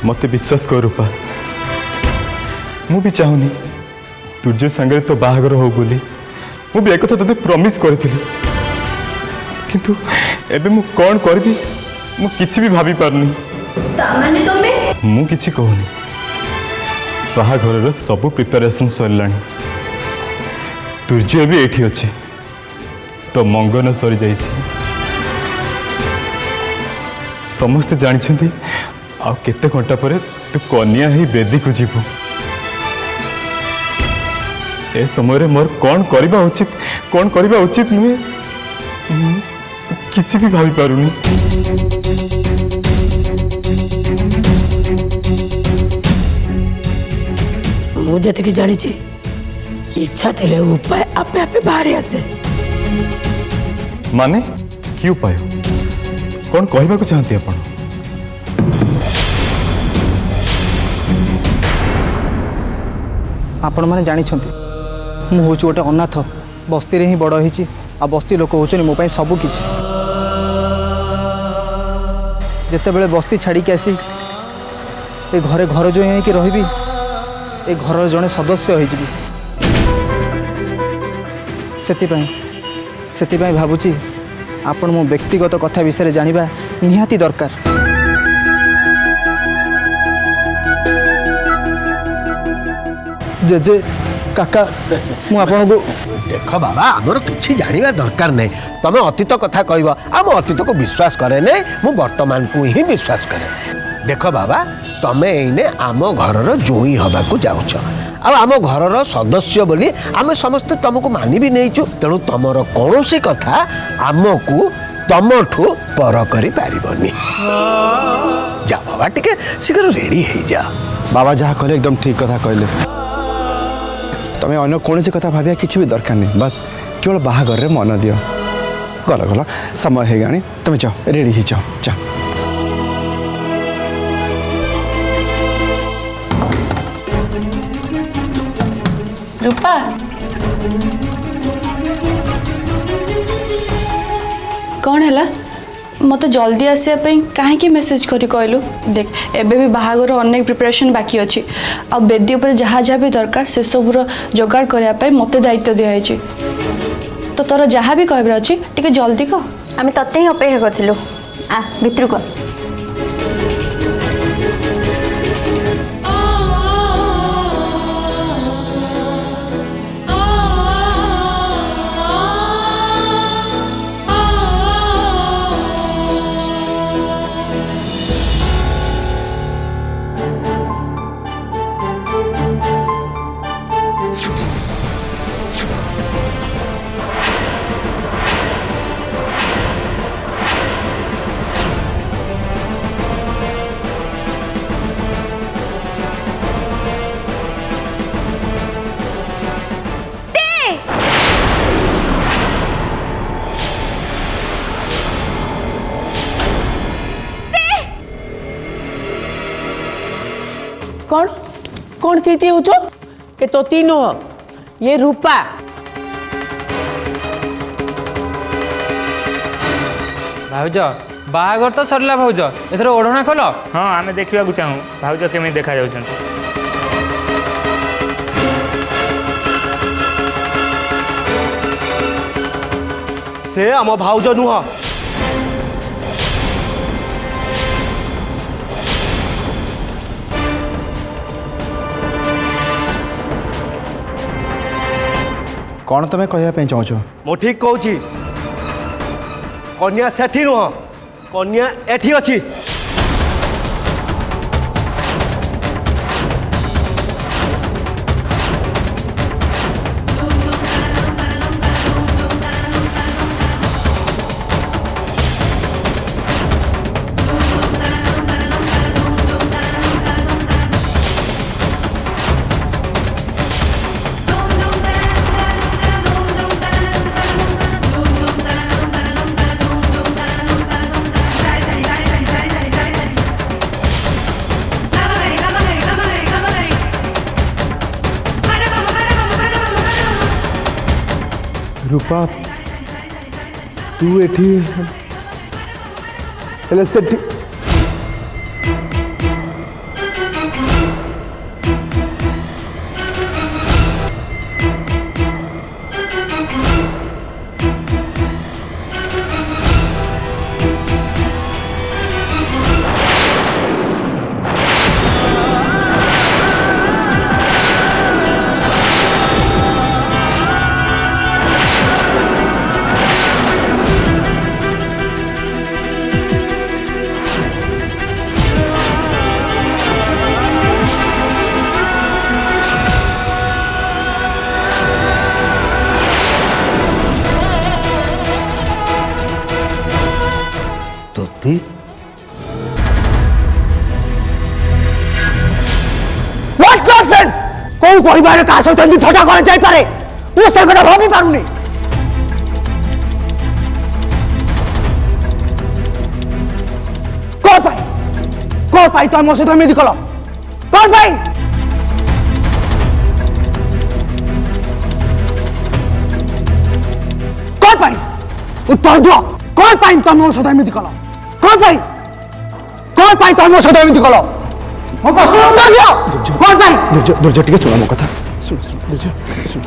मत विश्वास कर रूपा मु भी चाहूनी तुर्य सांगे तो बाहागर हो बोली मु भी एक तोते प्रॉमिस करी किंतु एबे मु कौन करबी मु किछि भी भाभी पारनी तामाने तमे मु किछि कहूनी बाहागर सब प्रिपरेशन सरलानी तुर्य भी एठी अछि तो मंगन सरी जाइछि समस्ते जानिछंती आ केते घंटा पर तू कन्या ही बेदी को जीवु ए समय मोर कौन करबा उचित नुहे किसी भी भाभी पारुनी मुझे की जानी इच्छा थे उपाय आपे आपे बाहर आसे माने कि उपाय कौन कहबा को चाहती आपण आपण मैंने जानी मु हूँ गोटे अनाथ बस्ती रे ही बड़ होती आ बस्ती लोक होचनी मो सबू किछि जेते बेले बस्ती छाड़ी के आसी ए घरे घर जो है कि रही ए घर जड़े सदस्य हो से भावुची आपण मो व्यक्तिगत कथा विषय जानिबा निहाती दरकार जेजे काका मु आपन को देख बाबा आमर किसी जाना दरकार नहीं तुम अतीत कथा कह आम अतीत को विश्वास करे नहीं मु वर्तमान को ही विश्वास करे देख बाबा तमें एने आम घर जोई हवा को जाऊछ आम घर सदस्य बोली आम समस्ते तुमको मानि भी नहीं तेणु तुमर कौन सी कथा आमको तुमठू पर करी पारिबनी जा बाबा टिके शीघ्र रेडी हो जा बाबा जहाँ कहले एकदम ठीक कथा कहले तुम्हें अन्य कौन सी कथा भाविया किसी भी दरकार नहीं बस केवल बाहागर मन दियो गल गल समय हो गणी तुम जाओ रेडी ही जाओ जा रूपा कौन है मत जल्दी आसा कहीं मेसेज करी कहलु देख एबे भी बाहागर अनेक प्रिपरेशन बाकी अच्छी आ बेदी पर जहाँ जहाँ भी दरकार से सबूर जोगाड़ करने मत दायित्व दिखाई तो तोर जहाँ भी कहबर अच्छी टिके जल्दी कह आम तते ही अपेक्षा करूँ आ भितर को कौन कौन थी हो ये तो तीनों ये रूपा भाउज बाहागर तो सरला भाउज एथर ओढ़ना खोल हाँ आमे देखा चाहूँ भाउज केमी देखा जाउछन से आम भाउज नुह कौन तुम्हें कहवाई चाहूच मु ठीक कहूँ कन्या सेठी नुह कन्या एठी अच्छी रूपा तू एठी सेठी मो परिवार का सहित एमती थटा कर जाई पारे मु से कथा भाबी पारुनी कौन पाई तो मो सहित एमती कल कौन पाई उत्तर दियो कौन पाई तुम मो सहित एमती कल कौन पाई तुम मो सहित एमती कल मो प्रश्न उत्तर दियो कौन पाई दुर्जय टिके सुन मो कथा सुन दुर्जय सुन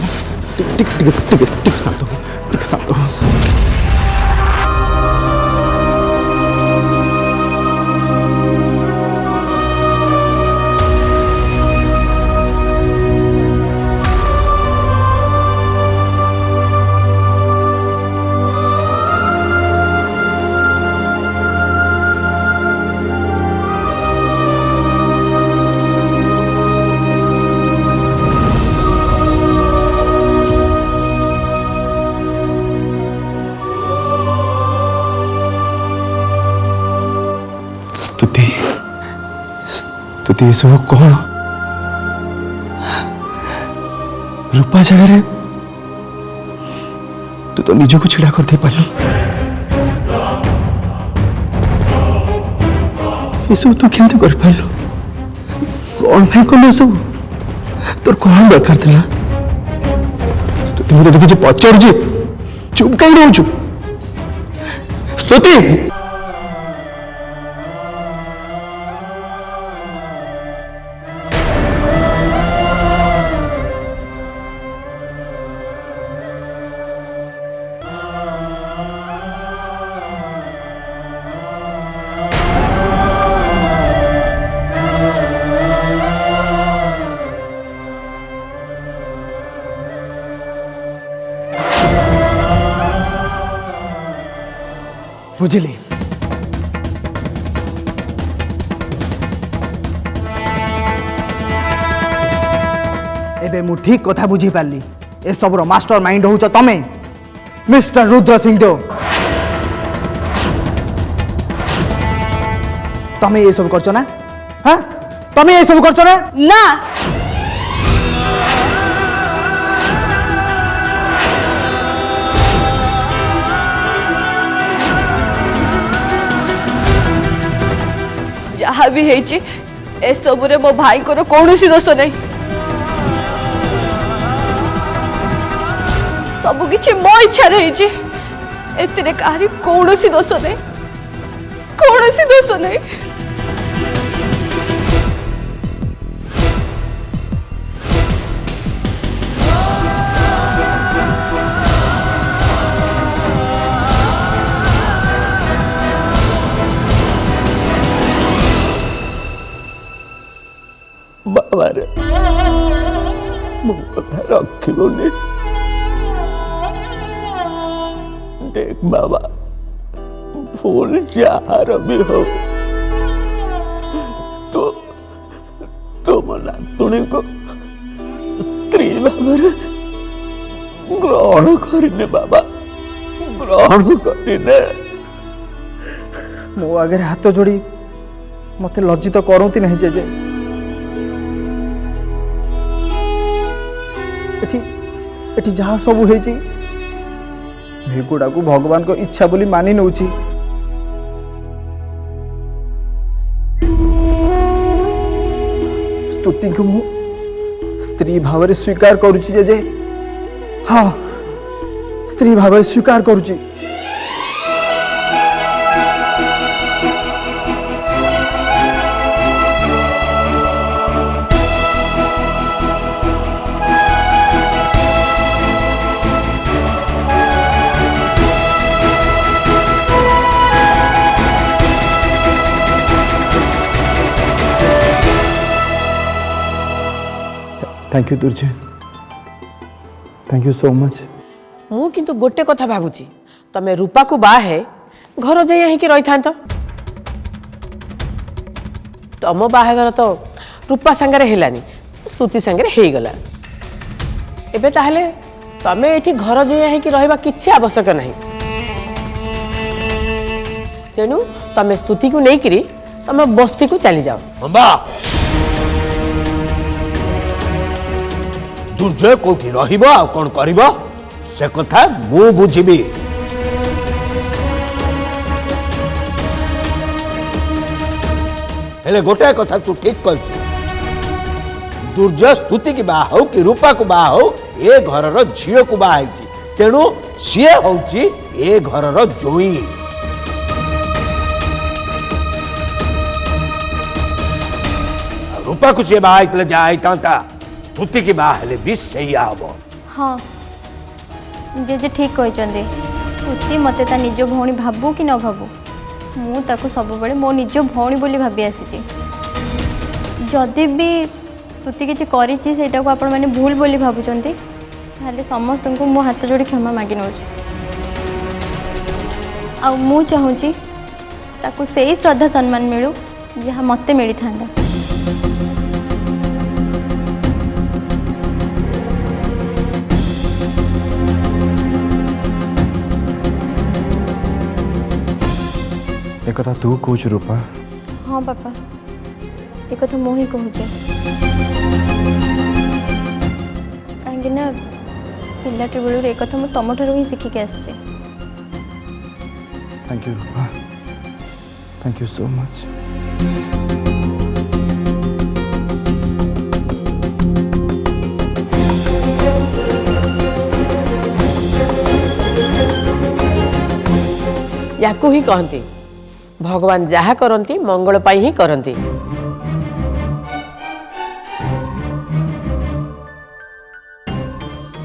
टिके शांत हो टिके शांत हो स्तुति ये सब कौन रूपा जगह तू तो निज को छिड़ा कर दे पालू ये सब तू केमती कर पालू कौन भाई कल सब तोर कौन दरकार था स्तुति मत किसी पचार चुप कहीं रहू स्तुति बुझिली एबे मु ठीक कथा बुझी पारली ए सब रो मास्टर माइंड होउछ तमे मिस्टर रुद्र सिंह देव तमे ये सब करछ ना हां तमे ये सब करछ ना ना जहाँ भी है सबुरे मो भाई को कौन सी दोष नहीं सब किछि मो इच्छा रही एतिरे कहारी कौन सी दोष नहीं कौन सी दोष नहीं बाबा रे मो कथा रखिबोनी देख बाबा भूल जार भी हो तो तुम नातुणी को स्त्री भाव ग्रहण करने बाबा ग्रहण करने मो आगे हाथ जोड़ी मते लज्जित करती नहीं जेजे एठी जहाँ सब होगुड़ा को भगवान को इच्छा बोली मानि नौची स्तुति को मु स्त्री भाव में स्वीकार करुची जे हाँ स्त्री भाव में स्वीकार करुची thank you Durjoy thank you so much मु किंतु गोटे कथा भाबुची तमे रूपा को बाहे घर जाई यहीं रही था तम बाहागर तो रूपा सांगरे हेलानी स्तुति सांगरे हे गला एबे ताहले तमे एठी घर जाई यहीं रहबा किछि आवश्यक नहीं तेनु तमे स्तुति को नहीं करी तमे बस्ती को चली जाओ अम्बा दुर्जय कोठी रहिबो आ कोन करिबो से कथा मु बुझिबी। हेले गोटे कथा तू ठीक कहछु, दुर्जय स्तुति की बाह हो कि रूपा को बाह हो ए घरर झियो को बाह हैछि, तेणु सीए होउछि ए घरर जोई। रूपा को सी बाहले जाता स्तुति की बाहले भी सैया हम। हाँ जे ठीक कहते स्तुति मते ता निज भौणी भाबू कि न भाबू मु ताको सब बड़े मो निज भौणी बोली भाबी आसी। जदि भी स्तुति किसी करिछि सेटा को आपण माने भूल बोली भाबुचंती ताले समस्त को मो हाथ जोड़ी क्षमा मागी नउछि। आ मु चाहूँगी ताको सेही श्रद्धा सम्मान मिलू जहाँ मते मिली था। एक कथा तू कहूँ रूपा। हाँ पापा ये कथा मु ही कहूँ कहीं पिलाटी बेलू एक कथा मुझे तुम ठार ही शिखिक आसी। Thank you Rupa, thank you so much. याकू ही कहती भगवान जहा करती मंगल पाई ही करती।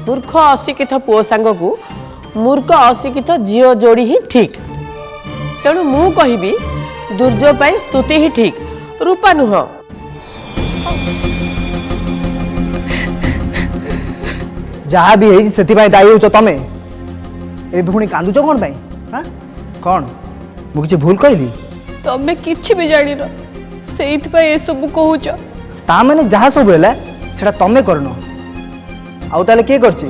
मूर्ख अशिक्षित पुओ सांग को मूर्ख अशिक्षित झील जोड़ी ही ठीक। तेणु मु कहिबी दुर्जय पाई स्तुति ही ठीक, रूपा नुह। जहाँ भी है से दायी हो तमें ए पुणी कांदुच कौन पाई? हाँ कौन मु किसी भूल कहली? तमें किछि भी जानी न सेइथपा ए सब कहूच। ता माने जहाँ सब है सेटा तमें करन आउ ताले के करछि?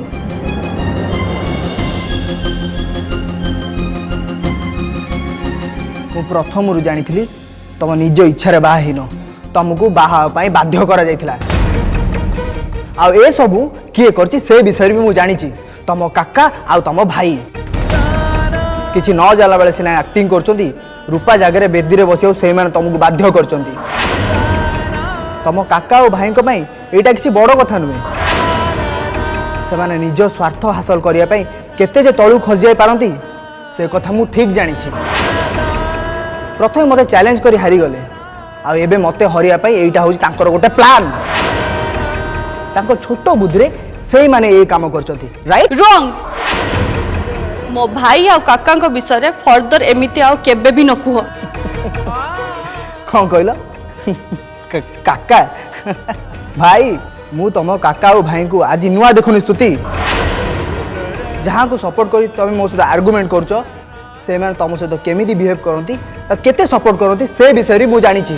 मु प्रथम रु जानी तुम निज इच्छा बाहा हिन तुमको बाहा पाई बाध्य करा जायथिला। आउ ए सबू किए करछि से विषय भी मु जानी तुम काका आउ तुम भाई किछि न जाला बेले सिना एक्टिंग करछंती रूपा जगह बेदी रे बसियो से माने तुमको बाध्य करछंती। तुम काका और भाई को पई एटा किसी बड़ कथा नुहे। से माने निज स्वार्थ हासिल करिया पई केते जे तळु खस जाय पारंती से कथा मु ठीक जानी छी। प्रथम मते चैलेंज करी हारी गले आ एबे मते हरिया पई एटा होची तांकर गोटे प्लान। तांको छोटो बुद्धि रे सेही माने ए काम करछंती। Right wrong. मो भाई आ काका को विषय रे फर्दर एमिति आ केबे भी न कुह। कौन कहला? काका भाई मु तुम काका और भाई को आज नुआ देखुनी स्तुति जहाँ को सपोर्ट करी तुम मो सहित आर्गुमेंट करछ से माने तुम सहित केमिति बिहेव करंती केते सपोर्ट करंती से विषय मु जानी छी।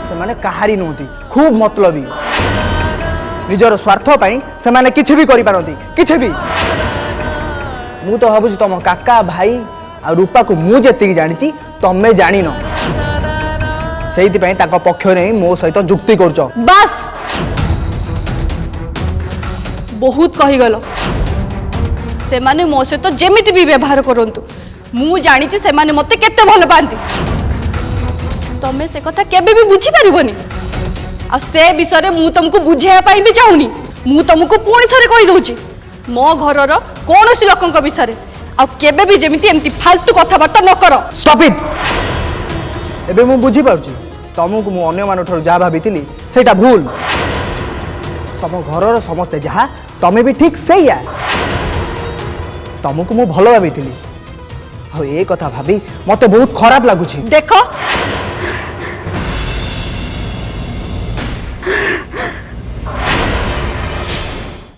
से माने कहारी नहोती खूब मतलबी निजर स्वार्थ पाई से माने किछि भी करि पारंती किछि भी। मु तो भाबुची तुम काका भाई आ रूपा को मु जेतिकी जानी तमें जानी न सेइति पई ताको पक्ष नै मो सहित जुक्ति करछ। बस बहुत कही गलो। से माने मो सहित जेमिति भी व्यवहार करंतु मु जानी से माने मते केते भल पांती तमे से कथा केबे भी बुझी परिबनी। आ से विषय रे मु तुमको बुझाया पाई भी चाहुनी। मु तुमको पुणी थरे कहि दउची मो घरर कोनोसी लोकंक विषय रे आ केबे भी जेमिति एमती फालतू कथा बार्ता न करो। Stop it. एबे मु बुझी पाउची तुमको मु अन्य मान ठार जहाँ भाभी सेटा भूल। तुम घरर समस्ते जहाँ तमें भी ठीक सैया तुमको मु भल भाभी आ कथा भाभी मते बहुत खराब लगुची। देखो